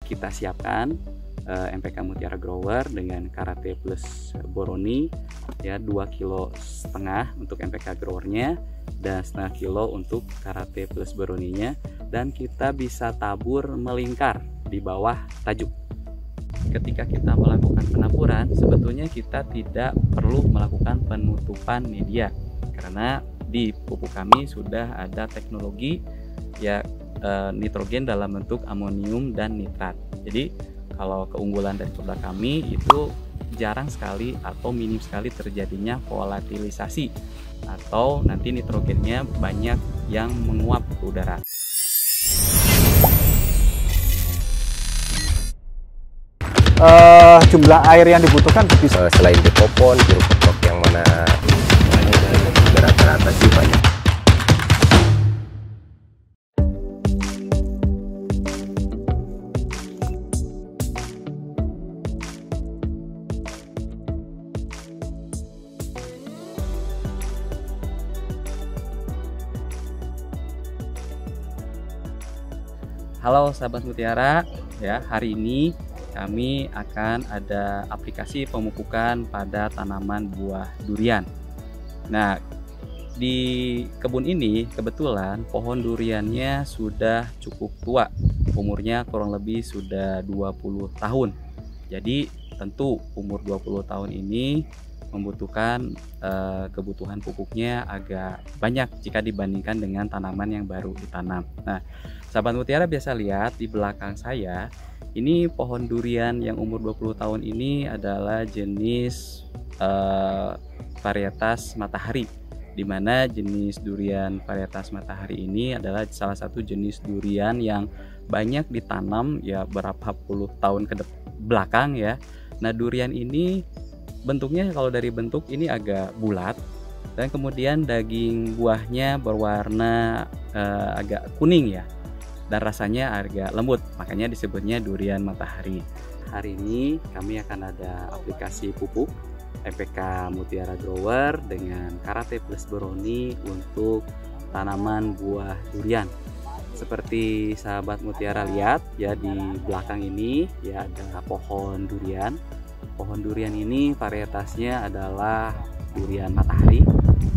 kita siapkan MPK Mutiara Grower dengan Karate plus Boroni ya, 2,5 kilo untuk MPK growernya dan setengah kilo untuk Karate plus Boroninya, dan kita bisa tabur melingkar di bawah tajuk. Ketika kita melakukan penaburan, sebetulnya kita tidak perlu melakukan penutupan media karena di pupuk kami sudah ada teknologi ya nitrogen dalam bentuk amonium dan nitrat. Jadi kalau keunggulan dari produk kami itu jarang sekali atau minim sekali terjadinya volatilisasi atau nanti nitrogennya banyak yang menguap ke udara. Jumlah air yang dibutuhkan bisa selain di popon, jeruk pepok yang mana rata-rata sih banyak. Halo sahabat Mutiara, ya hari ini kami akan ada aplikasi pemupukan pada tanaman buah durian. Nah, di kebun ini kebetulan pohon duriannya sudah cukup tua, umurnya kurang lebih sudah 20 tahun. Jadi tentu umur 20 tahun ini membutuhkan kebutuhan pupuknya agak banyak jika dibandingkan dengan tanaman yang baru ditanam. Nah, sahabat Mutiara biasa lihat di belakang saya, ini pohon durian yang umur 20 tahun ini adalah jenis varietas matahari, di mana jenis durian varietas matahari ini adalah salah satu jenis durian yang banyak ditanam ya berapa puluh tahun ke belakang ya. Nah, durian ini bentuknya kalau dari bentuk ini agak bulat dan kemudian daging buahnya berwarna agak kuning ya, dan rasanya agak lembut, makanya disebutnya durian matahari. Hari ini kami akan ada aplikasi pupuk MPK Mutiara Grower dengan Karate plus Boroni untuk tanaman buah durian. Seperti sahabat Mutiara lihat ya, di belakang ini ya ada pohon durian. Pohon durian ini varietasnya adalah durian matahari.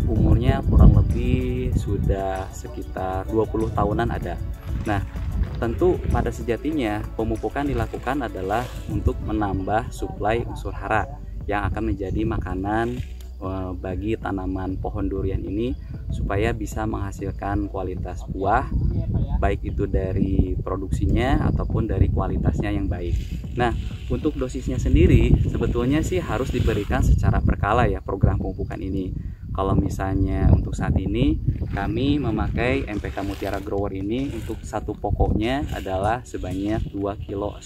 Umurnya kurang lebih sudah sekitar 20 tahunan ada. Nah, tentu pada sejatinya pemupukan dilakukan adalah untuk menambah suplai unsur hara yang akan menjadi makanan bagi tanaman pohon durian ini supaya bisa menghasilkan kualitas buah, baik itu dari produksinya ataupun dari kualitasnya yang baik. Nah, untuk dosisnya sendiri sebetulnya sih harus diberikan secara berkala ya program pemupukan ini. Kalau misalnya untuk saat ini kami memakai MPK Mutiara Grower ini untuk satu pokoknya adalah sebanyak 2,5 kilo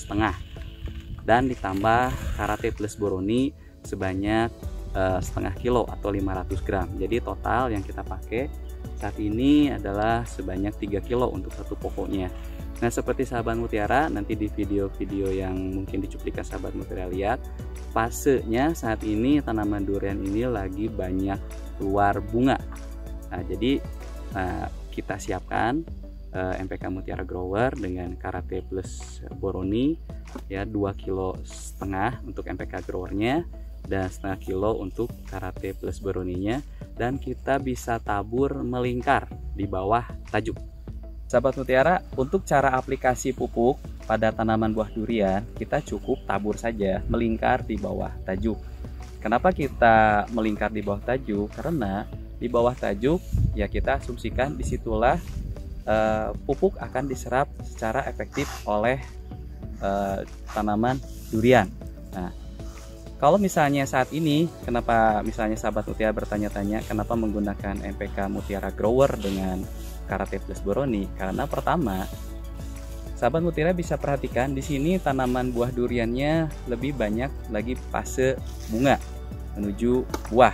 dan ditambah Karate plus Boroni sebanyak setengah kilo atau 500 gram. Jadi total yang kita pakai saat ini adalah sebanyak 3 kilo untuk satu pokoknya. Nah, seperti sahabat Mutiara nanti di video-video yang mungkin dicuplikan sahabat Mutiara lihat, fasenya saat ini tanaman durian ini lagi banyak keluar bunga. Nah, jadi kita siapkan MPK Mutiara Grower dengan Karate plus Boroni ya, 2,5 kilo untuk MPK growernya dan setengah kilo untuk Karate plus Boroninya, dan kita bisa tabur melingkar di bawah tajuk. Sahabat Mutiara, untuk cara aplikasi pupuk pada tanaman buah durian kita cukup tabur saja melingkar di bawah tajuk. Kenapa kita melingkar di bawah tajuk? Karena di bawah tajuk ya kita asumsikan disitulah pupuk akan diserap secara efektif oleh tanaman durian. Nah, kalau misalnya saat ini, kenapa misalnya sahabat Mutiara bertanya-tanya kenapa menggunakan MPK Mutiara Grower dengan Karate plus Boroni? Karena pertama, sahabat Mutiara bisa perhatikan di sini tanaman buah duriannya lebih banyak lagi fase bunga menuju buah.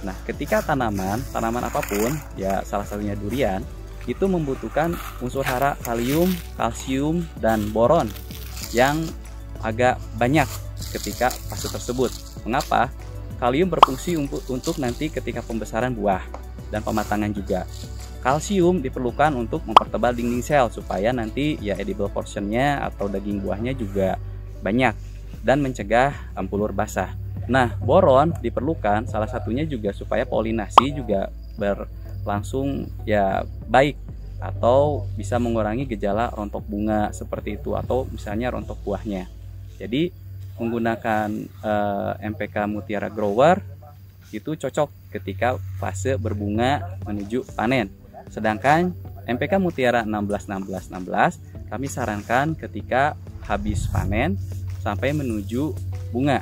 Nah, ketika tanaman apapun, ya salah satunya durian, itu membutuhkan unsur hara kalium, kalsium, dan boron yang agak banyak ketika fase tersebut. Mengapa? Kalium berfungsi untuk nanti ketika pembesaran buah dan pematangan juga. kalsium diperlukan untuk mempertebal dinding sel supaya nanti ya edible portionnya atau daging buahnya juga banyak dan mencegah pulur basah. Nah, boron diperlukan salah satunya juga supaya polinasi juga berlangsung ya baik, atau bisa mengurangi gejala rontok bunga seperti itu, atau misalnya rontok buahnya. Jadi menggunakan MPK Mutiara Grower itu cocok ketika fase berbunga menuju panen. Sedangkan MPK Mutiara 16-16-16 kami sarankan ketika habis panen sampai menuju bunga.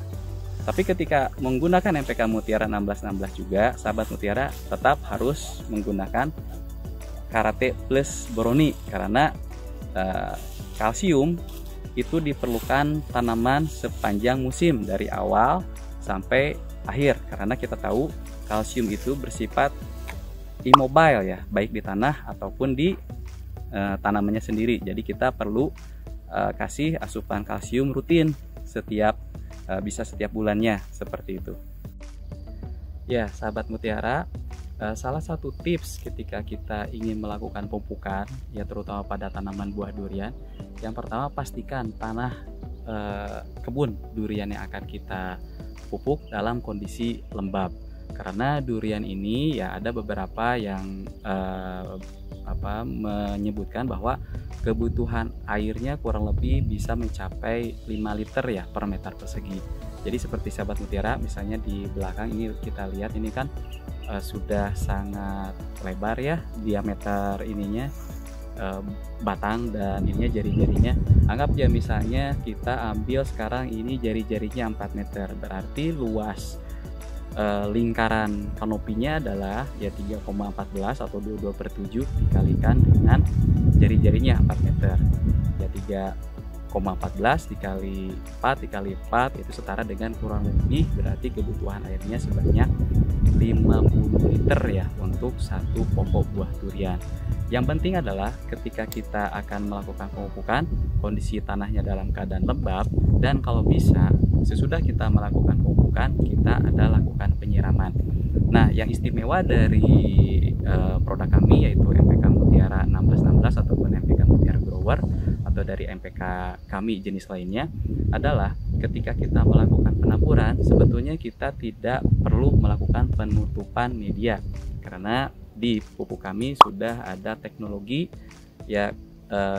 Tapi ketika menggunakan MPK Mutiara 16-16 juga, sahabat mutiara tetap harus menggunakan Karate Plus Boroni, karena kalsium itu diperlukan tanaman sepanjang musim dari awal sampai akhir, karena kita tahu kalsium itu bersifat immobile ya, baik di tanah ataupun di tanamannya sendiri. Jadi kita perlu kasih asupan kalsium rutin bisa setiap bulannya seperti itu. Ya, sahabat mutiara, salah satu tips ketika kita ingin melakukan pemupukan ya terutama pada tanaman buah durian, yang pertama pastikan tanah kebun durian yang akan kita pupuk dalam kondisi lembab, karena durian ini ya ada beberapa yang menyebutkan bahwa kebutuhan airnya kurang lebih bisa mencapai 5 liter ya per meter persegi. Jadi seperti sahabat mutiara, misalnya di belakang ini kita lihat ini kan sudah sangat lebar ya diameter ininya, batang dan ininya jari-jarinya. Anggap ya misalnya kita ambil sekarang ini jari-jarinya 4 meter, berarti luas lingkaran kanopinya adalah ya 3,14 atau 22/7 dikalikan dengan jari-jarinya 4 meter ya 3,14 dikali 4 dikali 4 itu setara dengan kurang lebih berarti kebutuhan airnya sebanyak 50 liter ya untuk satu pokok buah durian. Yang penting adalah ketika kita akan melakukan pemupukan, kondisi tanahnya dalam keadaan lembab, dan kalau bisa sesudah kita melakukan pemupukan kita ada lakukan penyiraman. Nah, yang istimewa dari produk kami yaitu MPK Mutiara 16-16 ataupun MPK Mutiara Grower atau dari MPK kami jenis lainnya adalah ketika kita melakukan penaburan sebetulnya kita tidak perlu melakukan penutupan media, karena di pupuk kami sudah ada teknologi ya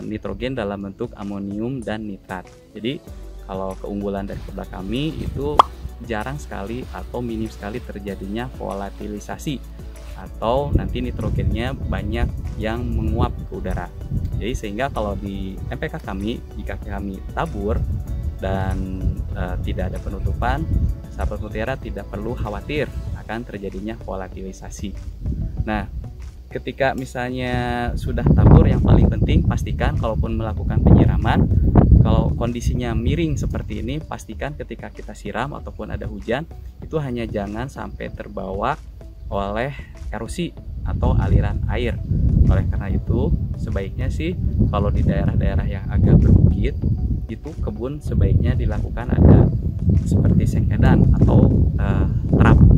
nitrogen dalam bentuk amonium dan nitrat. Jadi kalau keunggulan dari produk kami itu jarang sekali atau minim sekali terjadinya volatilisasi atau nanti nitrogennya banyak yang menguap ke udara. Jadi sehingga kalau di MPK kami jika kami tabur dan tidak ada penutupan, sahabat mutiara tidak perlu khawatir akan terjadinya volatilisasi. Nah, ketika misalnya sudah tabur, yang paling penting pastikan kalaupun melakukan penyiraman, kalau kondisinya miring seperti ini, pastikan ketika kita siram ataupun ada hujan itu hanya jangan sampai terbawa oleh erosi atau aliran air. Oleh karena itu sebaiknya sih kalau di daerah-daerah yang agak berbukit itu kebun sebaiknya dilakukan ada seperti sengkedan atau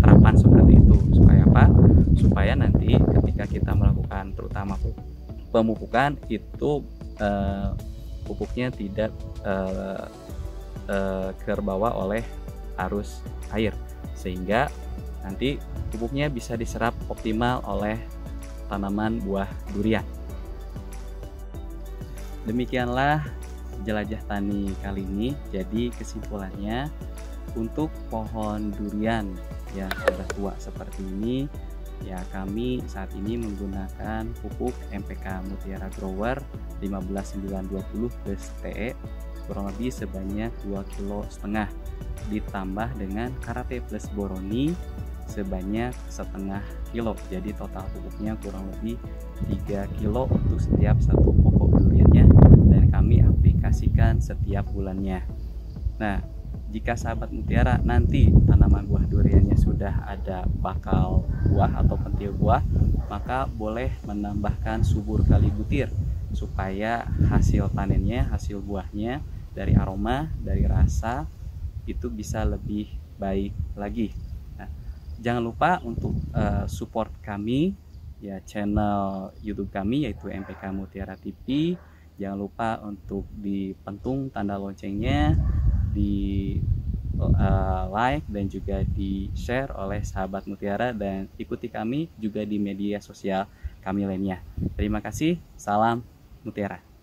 terapan seperti itu. Supaya apa? Supaya nanti ketika kita melakukan terutama pemupukan itu pupuknya tidak terbawa oleh arus air, sehingga nanti pupuknya bisa diserap optimal oleh tanaman buah durian. Demikianlah jelajah tani kali ini. Jadi kesimpulannya, untuk pohon durian yang sudah tua seperti ini ya kami saat ini menggunakan pupuk MPK Mutiara Grower 15920+TE kurang lebih sebanyak 2,5 kg ditambah dengan Karate Plus Boroni sebanyak 0,5 kilo. Jadi total pupuknya kurang lebih 3 kilo untuk setiap satu pokok duriannya, dan kami aplikasikan setiap bulannya. Nah, jika sahabat mutiara nanti tanaman buah duriannya sudah ada bakal buah atau pentil buah, maka boleh menambahkan subur kali butir supaya hasil panennya, hasil buahnya dari aroma, dari rasa itu bisa lebih baik lagi. Nah, jangan lupa untuk support kami ya channel YouTube kami yaitu MPK Mutiara TV. Jangan lupa untuk dipentung tanda loncengnya, di like dan juga di share oleh sahabat Mutiara, dan ikuti kami juga di media sosial kami lainnya. Terima kasih, salam Mutiara.